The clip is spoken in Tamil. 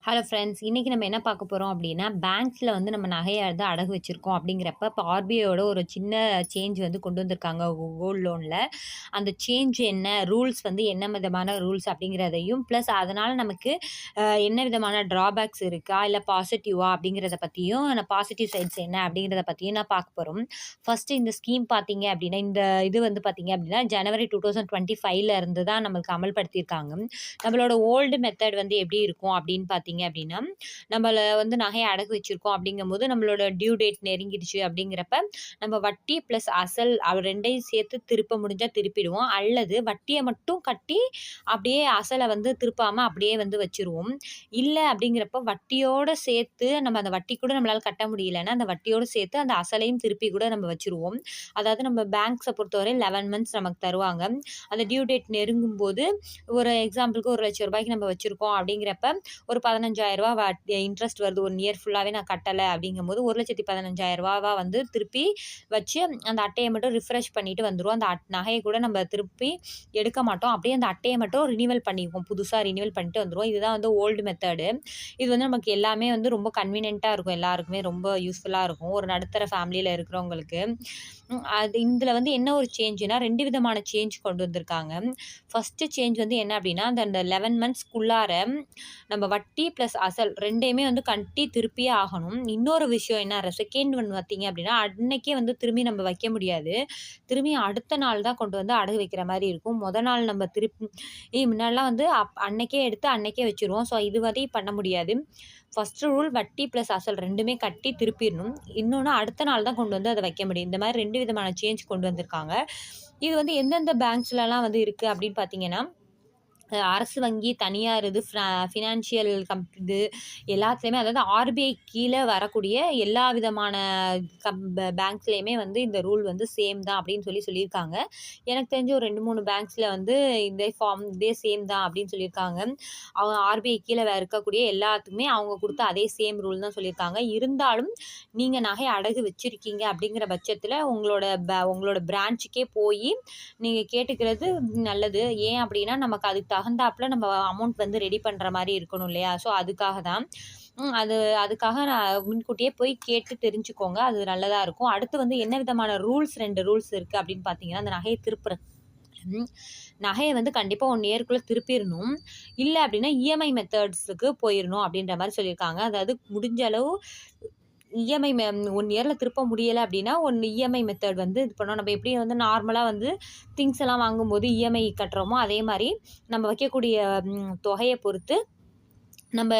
Hello friends. இன்னைக்கு நம்ம என்ன பார்க்க போறோம் அப்படின்னா, பேங்க்ஸ்ல வந்து நம்ம நகைய வந்து அடகு வச்சிருக்கோம் அப்படிங்கிறப்ப, இப்ப ஆர்பிஐயோட ஒரு சின்ன சேஞ்ச் வந்து கொண்டு வந்திருக்காங்க கோல்ட் லோன்ல. அந்த சேஞ்ச் என்ன? ரூல்ஸ் வந்து என்ன விதமான ரூல்ஸ் அப்படிங்கிறதையும், பிளஸ் அதனால நமக்கு என்ன விதமான ட்ராபேக்ஸ் இருக்கா? இல்ல பாசிட்டிவா? அப்படிங்கிறத பத்தியும், பாசிட்டிவ் சைட்ஸ் என்ன? அப்படிங்கிறத பத்தியும் நான் பார்க்க போறோம். ஃபர்ஸ்ட் இந்த ஸ்கீம் பார்த்தீங்க அப்படின்னா, இந்த இது வந்து பார்த்தீங்க அப்படின்னா, ஜனவரி 2025ல இருந்து தான் நம்மளுக்கு அமல்படுத்தியிருக்காங்க. நம்மளோட ஓல்டு மெத்தட் வந்து எப்படி இருக்கும் அப்படின்னு பார்த்தீங்க அப்படின்னா, நம்மள வந்து நகைய அடகு வச்சிருக்கோம் அப்படிங்கும்போது, நம்மளோட டியூ டேட் நெருங்கிடுச்சு அப்படிங்கிறப்ப, நம்ம வட்டி பிளஸ் அசல் 2யும் சேர்த்து திருப்ப முடிஞ்சா திருப்பிடுவோம். அல்லது வட்டிய மட்டும் கட்டி, அப்படியே அசல வந்து திருப்பாம அப்படியே வந்து வச்சுருவோம். இல்ல அப்படிங்கிறப்ப வட்டியோட சேர்த்து நம்ம அந்த வட்டி கூட நம்மளால கட்ட முடியலன்னா, அந்த வட்டியோட சேர்த்து அந்த அசலையும் திருப்பி கூட நம்ம வச்சுருவோம். அதாவது நம்ம பேங்க்ஸ பொறுத்தவரை 11 மந்த்ஸ் நமக்கு தருவாங்க. அந்த டியூ டேட் நெருங்கும்போது ஒரு எக்ஸாம்பிளுக்கு ரூ. 1,00,000 நம்ம வச்சிருக்கோம் அப்படிங்கிறப்ப, ஒரு ரூ. 15,000 இன்ட்ரெஸ்ட் வருது. 1 இயர் ஃபுல்லாவே நான் கட்டல அப்படிங்கும்போது, ரூ. 1,15,000 வந்து திருப்பி வச்சு, அந்த அட்டைய மட்டும் ரிஃப்ரெஷ் பண்ணிட்டு வந்துருவோம். அந்த நகைய கூட நம்ம திருப்பி எடுக்க மாட்டோம். அப்படியே அந்த அட்டைய மட்டும் ரினிவல் பண்ணிக்குவோம். புதுசா ரினிவல் பண்ணிட்டு வந்துருவோம். இதுதான் வந்து ஓல்டு மெத்தடு. இது வந்து நமக்கு எல்லாமே வந்து ரொம்ப கன்வீனியன்ட்டா இருக்கும். எல்லாருக்குமே ரொம்ப யூஸ்ஃபுல்லா இருக்கும். ஒரு நடுத்தர ஃபேமிலியில இருக்கிறவங்களுக்கு. அது இதில வந்து என்ன ஒரு சேஞ்சுனா, 2 விதமான சேஞ்ச் கொண்டு வந்திருக்காங்க. ஃபர்ஸ்ட்டு சேஞ்ச் வந்து என்ன அப்டின்னா, அந்த 11 மந்த்ஸ்க்குள்ளார நம்ம வட்டி பிளஸ் அசல் 2யுமே வந்து கட்டி திருப்பியே ஆகணும். இன்னொரு விஷயம் என்ன செகண்ட் ஒன் பார்த்தீங்க அப்டின்னா, அன்னைக்கே வந்து திரும்பி நம்ம வைக்க முடியாது. திரும்பி அடுத்த நாள் தான் கொண்டு வந்து அடகு வைக்கிற மாரி இருக்கும். மொத நாள் நம்ம முன்னாடிலாம் வந்து அன்னைக்கே எடுத்து அன்னைக்கே வச்சுருவோம். ஸோ இதுவரை பண்ண முடியாது. ஃபர்ஸ்ட் ரூல் வட்டி பிளஸ் அசல் 2மே கட்டி திருப்பிறணும். இன்னொன்னு அடுத்த நாள் தான் கொண்டு வந்து அத வைக்க முடியும். இந்த மாரி 2 விதமான சேஞ்ச் கொண்டு வந்திருக்காங்க. இது வந்து எந்தெந்த பேங்க்ஸ்லலாம் வந்து இருக்கு அப்படின்னு பார்த்தீங்கன்னா, அரசு வங்கி, தனியார் இது, ஃபினான்ஷியல் இது எல்லாத்துலயுமே, அதாவது ஆர்பிஐ கீழ வரக்கூடிய எல்லா விதமான பேங்க்ஸ்லயுமே வந்து இந்த ரூல் வந்து சேம் தான் அப்படின்னு சொல்லியிருக்காங்க. எனக்கு தெரிஞ்சு ஒரு 2, 3 பேங்க்ஸ்ல வந்து இதே சேம் தான் அப்படின்னு சொல்லியிருக்காங்க. அவங்க ஆர்பிஐ கீழ இருக்கக்கூடிய எல்லாத்துக்குமே அவங்க குடுத்த அதே சேம் ரூல் தான் சொல்லியிருக்காங்க. இருந்தாலும் நீங்க நகை அடகு வச்சிருக்கீங்க அப்படிங்கிற பட்சத்தில உங்களோட பிரான்ச்சுக்கே போயி நீங்க கேட்டுக்கிறது நல்லது. ஏன் அப்படின்னா, நமக்கு அதுக்கு தகுந்தாப்புல நம்ம அமௌண்ட் வந்து ரெடி பண்ற மாரி இருக்கணும் இல்லையா? ஸோ அதுக்காக தான். அதுக்காக நான் முன்கூட்டியே போய் கேட்டு தெரிஞ்சுக்கோங்க. அது நல்லதா இருக்கும். அடுத்து வந்து என்ன விதமான 2 ரூல்ஸ் இருக்கு அப்படின்னு பார்த்தீங்கன்னா, அந்த நகைய திருப்புறது. நகைய வந்து கண்டிப்பா 1 இயர்க்குள்ள திருப்பிறணும். இல்ல அப்படின்னா இஎம்ஐ மெத்தட்ஸ்க்கு போயிரணும் அப்படின்ற மாரி சொல்லியிருக்காங்க. அதாவது முடிஞ்ச அளவு இஎம்ஐ 1 இயர்ல திருப்ப முடியல அப்படின்னா, 1 இஎம்ஐ மெத்தட் வந்து இது பண்ணோம். நம்ம எப்படி வந்து நார்மலா வந்து திங்ஸ் எல்லாம் வாங்கும்போது இஎம்ஐ கட்டுறோமோ, அதே மாரி நம்ம வைக்கக்கூடிய தொகைய பொறுத்து நம்ம